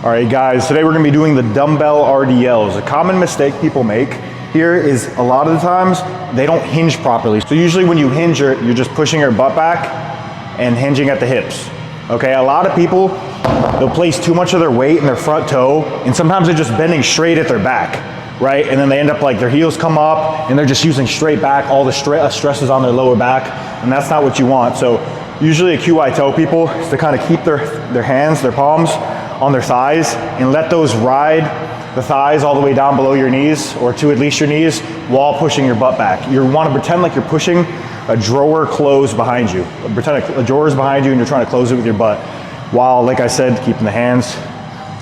All right guys, today we're gonna be doing the dumbbell RDLs. A common mistake people make here is a lot of the times they don't hinge properly. So usually when you hinge, you're just pushing your butt back and hinging at the hips. Okay, a lot of people, they'll place too much of their weight in their front toe and sometimes they're just bending straight at their back, right? And then they end up like their heels come up and they're just using straight back, all the stress is on their lower back, and that's not what you want. So usually a cue I tell people is to kind of keep their hands, their palms on their thighs and let those ride the thighs all the way down below your knees or to at least your knees while pushing your butt back. You want to pretend like you're pushing a drawer closed behind you. Pretend like a drawer is behind you and you're trying to close it with your butt while, like I said, keeping the hands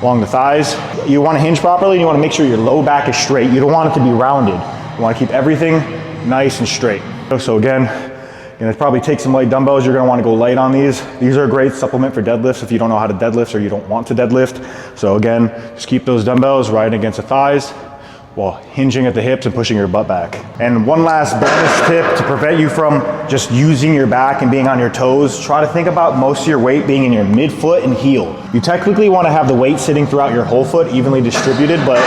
along the thighs. You want to hinge properly and you want to make sure your low back is straight. You don't want it to be rounded. You want to keep everything nice and straight. So again, you're gonna probably take some light dumbbells. You're gonna wanna go light on these. These are a great supplement for deadlifts if you don't know how to deadlift or you don't want to deadlift. So again, just keep those dumbbells right against the thighs while hinging at the hips and pushing your butt back. And one last bonus tip to prevent you from just using your back and being on your toes, try to think about most of your weight being in your midfoot and heel. You technically wanna have the weight sitting throughout your whole foot, evenly distributed, but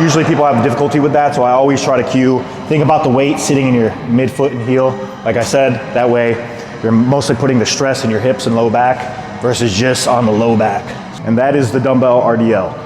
usually people have difficulty with that, so I always try to think about the weight sitting in your midfoot and heel. Like I said, that way you're mostly putting the stress in your hips and low back versus just on the low back. And that is the dumbbell RDL.